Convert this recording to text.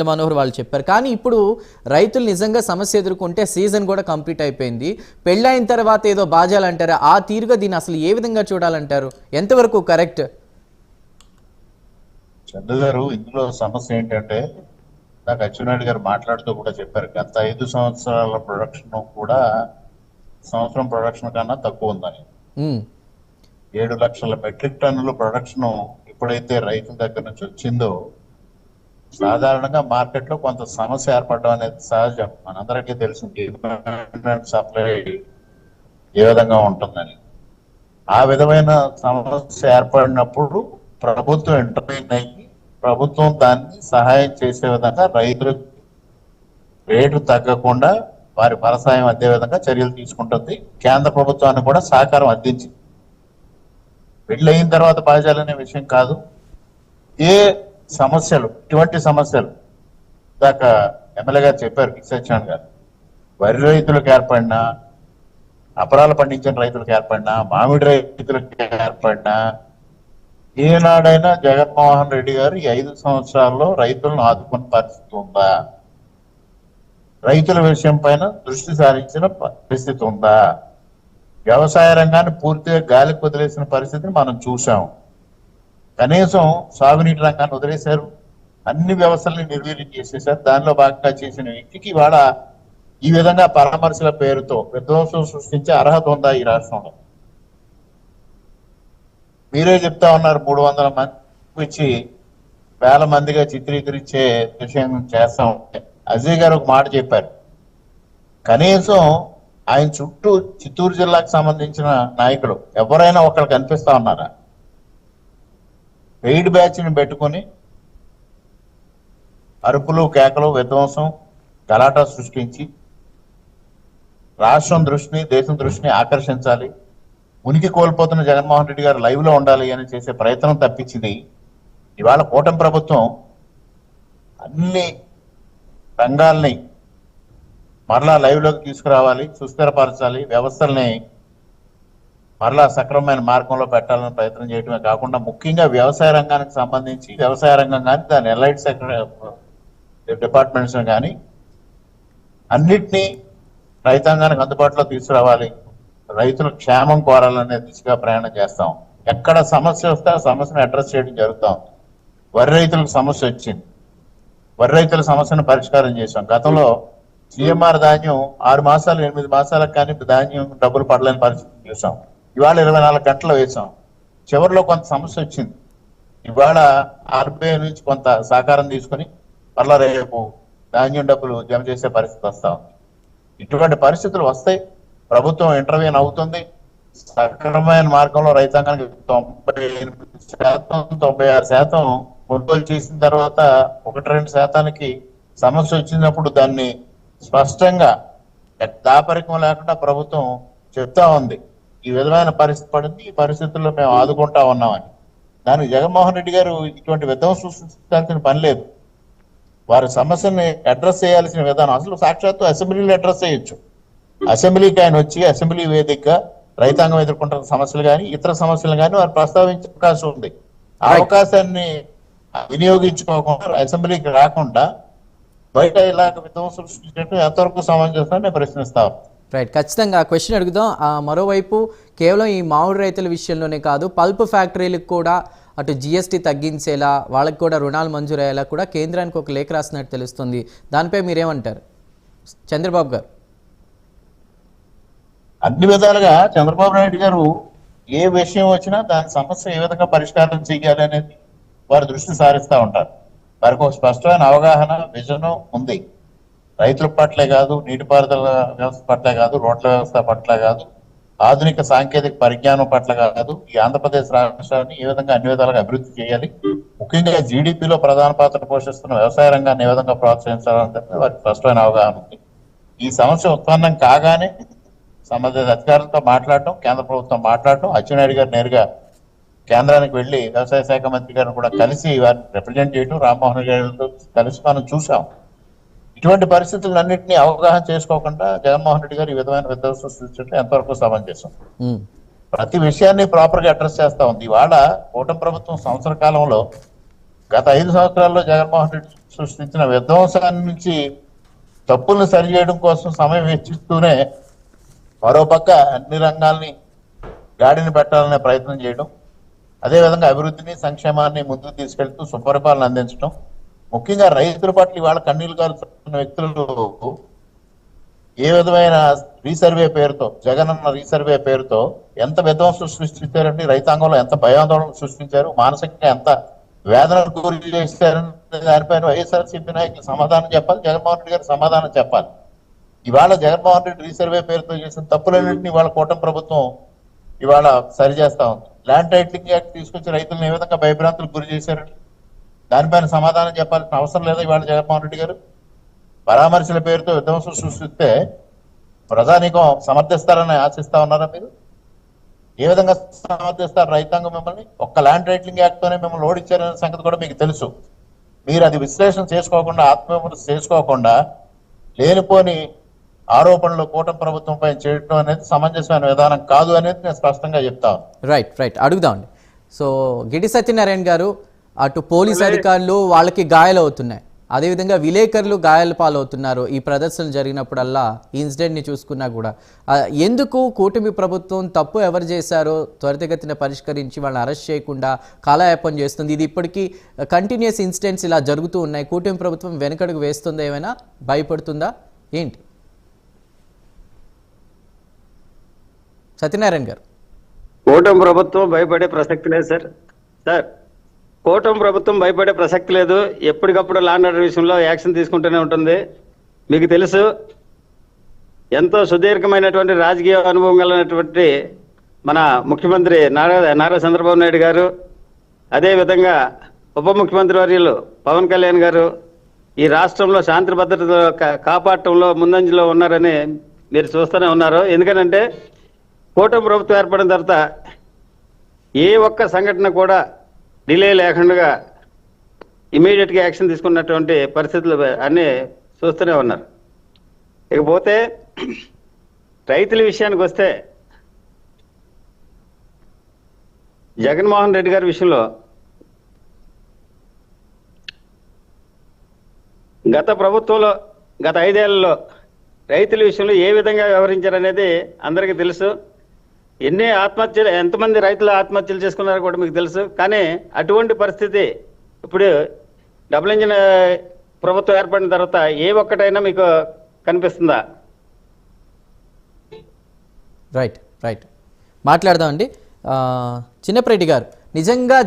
మనోహర్ వాళ్ళు చెప్పారు. కానీ ఇప్పుడు రైతులు నిజంగా సమస్య ఎదుర్కొంటే సీజన్ కూడా కంప్లీట్ అయిపోయింది. పెళ్ళైన తర్వాత ఏదో బాజాలు అంటారా, ఆ తీరుగా దీన్ని అసలు ఏ విధంగా చూడాలంటారు? ఎంతవరకు కరెక్ట్? చంద్ర గారు, ఇందులో సమస్య ఏంటంటే నాకు అచ్చెన్నాయుడు గారు మాట్లాడుతూ కూడా చెప్పారు, గత 5 సంవత్సరాల ప్రొడక్షన్ కూడా సంవత్సరం ప్రొడక్షన్ కన్నా తక్కువ ఉందని. 7 లక్షల మెట్రిక్ టన్నుల ప్రొడక్షన్ ఎప్పుడైతే రైతుల దగ్గర నుంచి వచ్చిందో, సాధారణంగా మార్కెట్ లో కొంత సమస్య ఏర్పడడం అనేది సహజం. మనందరికీ తెలుసు డిమాండ్ సప్లై ఏ విధంగా ఉంటుందని. ఆ విధమైన సమస్య ఏర్పడినప్పుడు ప్రభుత్వం ఇంటర్వ్యూన్ అయ్యి ప్రభుత్వం దాన్ని సహాయం చేసే విధంగా రైతులకు రేటు తగ్గకుండా వారి ఫలసాయం అందే విధంగా చర్యలు తీసుకుంటుంది. కేంద్ర ప్రభుత్వానికి కూడా సహకారం అందించింది. పెళ్ళయిన తర్వాత బాధ్యాలనే విషయం కాదు. ఏ సమస్యలు, ఇటువంటి సమస్యలు ఇందాక ఎమ్మెల్యే గారు చెప్పారు, కిసచ్చాన్ గారు, వరి రైతులకు ఏర్పడినా, అపరాలు పండించిన రైతులకు ఏర్పడినా, మామిడి రైతులకు ఏర్పడినా, ఏనాడైనా జగన్మోహన్ రెడ్డి గారు ఈ 5 సంవత్సరాల్లో రైతులను ఆదుకున్న పరిస్థితి ఉందా? రైతుల విషయం పైన దృష్టి సారించిన పరిస్థితి ఉందా? వ్యవసాయ రంగాన్ని పూర్తిగా గాలికి వదిలేసిన పరిస్థితిని మనం చూసాం. కనీసం సాగునీటి రంగాన్ని వదిలేశారు, అన్ని వ్యవస్థల్ని నిర్వీర్యం చేసేశారు. దానిలో భాగంగా చేసిన వ్యక్తికి ఇవాళ ఈ విధంగా పరామర్శల పేరుతో విధ్వంసం సృష్టించే అర్హత ఉందా ఈ రాష్ట్రంలో? మీరే చెప్తా ఉన్నారు, 300 మంది వచ్చి వేల మందిగా చిత్రీకరించే విషయం చేస్తా ఉంటే. అజయ్ గారు ఒక మాట చెప్పారు, కనీసం ఆయన చుట్టూ చిత్తూరు జిల్లాకు సంబంధించిన నాయకులు ఎవరైనా ఒకరు కనిపిస్తా ఉన్నారా? పెయిడ్ బ్యాచ్ ని పెట్టుకుని అరుపులు, కేకలు, విధ్వంసం, గలాటా సృష్టించి రాష్ట్రం దృష్టిని, దేశం దృష్టిని ఆకర్షించాలి, ఉనికి కోల్పోతున్న జగన్మోహన్ రెడ్డి గారు లైవ్ లో ఉండాలి అని చేసే ప్రయత్నం తప్పించింది. ఇవాళ కూటమి ప్రభుత్వం అన్ని రంగాల్ని మరలా లైవ్ లోకి తీసుకురావాలి, సుస్థిరపరచాలి, వ్యవస్థల్ని మరలా సక్రమమైన మార్గంలో పెట్టాలని ప్రయత్నం చేయడమే కాకుండా ముఖ్యంగా వ్యవసాయ రంగానికి సంబంధించి వ్యవసాయ రంగం కానీ దాని ఎలైట్ డిపార్ట్మెంట్స్ కానీ అన్నిటినీ రైతాంగానికి అందుబాటులో తీసుకురావాలి, రైతుల క్షేమం కోరాలనే దిశగా ప్రయాణం చేస్తాం. ఎక్కడ సమస్య వస్తే ఆ సమస్యను అడ్రస్ చేయడం జరుగుతాం. వరి రైతులకు సమస్య వచ్చింది, వరి రైతుల సమస్యను పరిష్కారం చేశాం. గతంలో సిఎంఆర్ ధాన్యం 6 మాసాలు 8 మాసాలకు కానీ ధాన్యం డబ్బులు పడలేని పరిస్థితి చూసాం. ఇవాళ 24 గంటలు వేసాం. చివరిలో కొంత సమస్య వచ్చింది. ఇవాళ ఆర్బీఐ నుంచి కొంత సహకారం తీసుకుని మళ్ళా రేపు ధాన్యం డబ్బులు జమ చేసే పరిస్థితి వస్తా ఉంది. ఇటువంటి పరిస్థితులు వస్తాయి, ప్రభుత్వం ఇంటర్వ్యూన్ అవుతుంది. సక్రమమైన మార్గంలో రైతాంగానికి 98%, 96% కొనుగోలు చేసిన తర్వాత 1-2% సమస్య వచ్చినప్పుడు దాన్ని స్పష్టంగా దాపరికం లేకుండా ప్రభుత్వం చెప్తా ఉంది, ఈ విధమైన పరిస్థితి పడింది, ఈ పరిస్థితుల్లో మేము ఆదుకుంటా ఉన్నామని. దానికి జగన్మోహన్ రెడ్డి గారు ఇటువంటి విధ్వంసం సృష్టించాల్సిన పని లేదు. వారి సమస్యని అడ్రస్ చేయాల్సిన విధానం అసలు సాక్షాత్తు అసెంబ్లీలో అడ్రస్ చేయొచ్చు. అసెంబ్లీకి ఆయన వచ్చి అసెంబ్లీ వేదికగా రైతాంగం ఎదుర్కొంటున్న సమస్యలు కానీ ఇతర సమస్యలు కానీ వారు ప్రస్తావించే అవకాశం ఉంది. ఆ అవకాశాన్ని వినియోగించుకోకుండా అసెంబ్లీకి రాకుండా బయట ఇలాగ విధ్వంసం సృష్టించడం ఎంతవరకు సమంజసం నేను ప్రశ్నిస్తాను. రైట్, ఖచ్చితంగా క్వశ్చన్ అడుగుదాం. మరోవైపు కేవలం ఈ మామిడి రైతుల విషయంలోనే కాదు, పల్ప్ ఫ్యాక్టరీలకు కూడా అటు జిఎస్టీ తగ్గించేలా, వాళ్ళకి కూడా రుణాలు మంజూరయ్యేలా కూడా కేంద్రానికి ఒక లేఖ రాసినట్టు తెలుస్తుంది. దానిపై మీరేమంటారు చంద్రబాబు గారు? అన్ని విధాలుగా చంద్రబాబు నాయుడు గారు ఏ విషయం వచ్చినా దాని సమస్య ఏ విధంగా పరిష్కారం చేయాలి అనేది వారి దృష్టి సారిస్తూ ఉంటారు. వారికి ఒక స్పష్టమైన అవగాహన, విజన్ ఉంది. రైతుల పట్లే కాదు, నీటిపారుదల వ్యవస్థ పట్లే కాదు, రోడ్ల వ్యవస్థ పట్ల కాదు, ఆధునిక సాంకేతిక పరిజ్ఞానం పట్ల కాదు, ఈ ఆంధ్రప్రదేశ్ రాష్ట్రాన్ని ఏ విధంగా అన్ని విధాలుగా అభివృద్ధి చేయాలి, ముఖ్యంగా జీడిపిలో ప్రధాన పాత్ర పోషిస్తున్న వ్యవసాయ రంగాన్ని ఏ విధంగా ప్రోత్సహించాలని వారికి స్పష్టమైన అవగాహన ఉంది. ఈ సమస్య ఉత్పన్నం కాగానే సంబంధిత అధికారులతో మాట్లాడటం, కేంద్ర ప్రభుత్వం మాట్లాడటం, అచ్చెన్నాయుడు గారు నేరుగా కేంద్రానికి వెళ్లి వ్యవసాయ శాఖ మంత్రి గారిని కూడా కలిసి వారిని రిప్రజెంట్ చేయడం, రామ్మోహన్ గారితో కలిసి మనం చూసాం. ఇటువంటి పరిస్థితులన్నింటినీ అవగాహన చేసుకోకుండా జగన్మోహన్ రెడ్డి గారు ఈ విధమైన విధ్వంసం సృష్టించడం ఎంతవరకు సమంజసం? ప్రతి విషయాన్ని ప్రాపర్ గా అడ్రస్ చేస్తా ఉంది. ఇవాళ కూటమి ప్రభుత్వం సంవత్సర కాలంలో గత 5 సంవత్సరాల్లో జగన్మోహన్ రెడ్డి సృష్టించిన విధ్వంసాన్ని నుంచి తప్పులను సరిచేయడం కోసం సమయం వెచ్చిస్తూనే మరోపక్క అన్ని రంగాల్ని గాడిని పెట్టాలనే ప్రయత్నం చేయడం, అదేవిధంగా అభివృద్ధిని సంక్షేమాన్ని ముందుకు తీసుకెళ్తూ సుపరిపాలన అందించడం, ముఖ్యంగా రైతుల పట్ల ఇవాళ కన్నీళ్లు కారుతున్న వ్యక్తులు ఏ విధమైన రీసర్వే పేరుతో, జగనన్న రీసర్వే పేరుతో ఎంత విధ్వంసం సృష్టించారంటే రైతాంగంలో ఎంత భయాందోళన సృష్టించారు, మానసికంగా ఎంత వేదనకు గురి చేశారని దానిపైన వైఎస్ఆర్సీపీ నాయకులు సమాధానం చెప్పాలి, జగన్మోహన్ రెడ్డి గారు సమాధానం చెప్పాలి. ఇవాళ జగన్మోహన్ రెడ్డి రీసర్వే పేరుతో చేసిన తప్పులన్నింటినీ ఇవాళ కూటమి ప్రభుత్వం ఇవాళ సరిచేస్తా ఉంది. ల్యాండ్ టైటిలింగ్ యాక్ట్ తీసుకొచ్చి రైతులను ఏ విధంగా భయభ్రాంతులకు గురి చేశారండి, దానిపైన సమాధానం చెప్పాల్సిన అవసరం లేదా ఇవాళ జగన్మోహన్ రెడ్డి గారు? పరామర్శల పేరుతో విధ్వంసం సృష్టిస్తే ప్రజానీకం సమర్థిస్తారని ఆశిస్తా ఉన్నారా మీరు? ఏ విధంగా సమర్థిస్తారు రైతాంగం మిమ్మల్ని? ఒక్క ల్యాండ్ టైటిలింగ్ యాక్ట్ తోనే మిమ్మల్ని ఓడించారనే సంగతి కూడా మీకు తెలుసు. మీరు అది విశ్లేషణ చేసుకోకుండా, ఆత్మవిమర్శ చేసుకోకుండా లేనిపోని ఆరోపణలు కూటమి ప్రభుత్వం పైన చేయడం అనేది సమంజసమైన విధానం కాదు అనేది నేను స్పష్టంగా చెప్తాను. రైట్ అడుగుదామండి. సో గిడి సత్యనారాయణ గారు, అటు పోలీస్ అధికారులు వాళ్ళకి గాయాలు అవుతున్నాయి, అదేవిధంగా విలేకరులు గాయాల పాలవుతున్నారు ఈ ప్రదర్శనలు జరిగినప్పుడల్లా. ఈ ఇన్సిడెంట్ని చూసుకున్నా కూడా ఎందుకు కూటమి ప్రభుత్వం తప్పు ఎవరు చేశారో త్వరితగతిన పరిష్కరించి వాళ్ళని అరెస్ట్ చేయకుండా కాలయాపన చేస్తుంది? ఇది ఇప్పటికీ కంటిన్యూస్ ఇన్సిడెంట్స్ ఇలా జరుగుతూ ఉన్నాయి. కూటమి ప్రభుత్వం వెనకడుగు వేస్తుందా, ఏమైనా భయపడుతుందా ఏంటి? సత్యనారాయణ గారు. కూటమి ప్రభుత్వం భయపడే ప్రసక్తి లేదు సార్. కూటమి ప్రభుత్వం భయపడే ప్రసక్తి లేదు. ఎప్పటికప్పుడు లా అండ్ ఆర్డర్ విషయంలో యాక్షన్ తీసుకుంటూనే ఉంటుంది. మీకు తెలుసు, ఎంతో సుదీర్ఘమైనటువంటి రాజకీయ అనుభవం కలిగినటువంటి మన ముఖ్యమంత్రి నారా చంద్రబాబు నాయుడు గారు, అదేవిధంగా ఉప ముఖ్యమంత్రి వర్యులు పవన్ కళ్యాణ్ గారు ఈ రాష్ట్రంలో శాంతి భద్రతలు కాపాడటంలో ముందంజలో ఉన్నారని మీరు చూస్తూనే ఉన్నారు. ఎందుకనంటే కూటమి ప్రభుత్వం ఏర్పడిన తర్వాత ఏ ఒక్క సంఘటన కూడా డిలే లేకుండా ఇమీడియట్గా యాక్షన్ తీసుకున్నటువంటి పరిస్థితులు అన్నీ చూస్తూనే ఉన్నారు. ఇకపోతే రైతుల విషయానికి వస్తే, జగన్మోహన్ రెడ్డి గారి విషయంలో గత ప్రభుత్వంలో గత 5 ఏళ్లలో రైతుల విషయంలో ఏ విధంగా వ్యవహరించారనేది అందరికీ తెలుసు. ఎన్ని ఆత్మహత్యలు, ఎంతమంది రైతులు ఆత్మహత్యలు చేసుకున్నారో కూడా మీకు తెలుసు. కానీ అటువంటి పరిస్థితి ఇప్పుడు డబుల్ ఇంజిన్ ప్రభుత్వం ఏర్పడిన తర్వాత ఏ ఒక్కటైనా మీకు కనిపిస్తుందా? రైట్ మాట్లాడదామండి. చిన్నప్రెడ్డి గారు, నిజంగా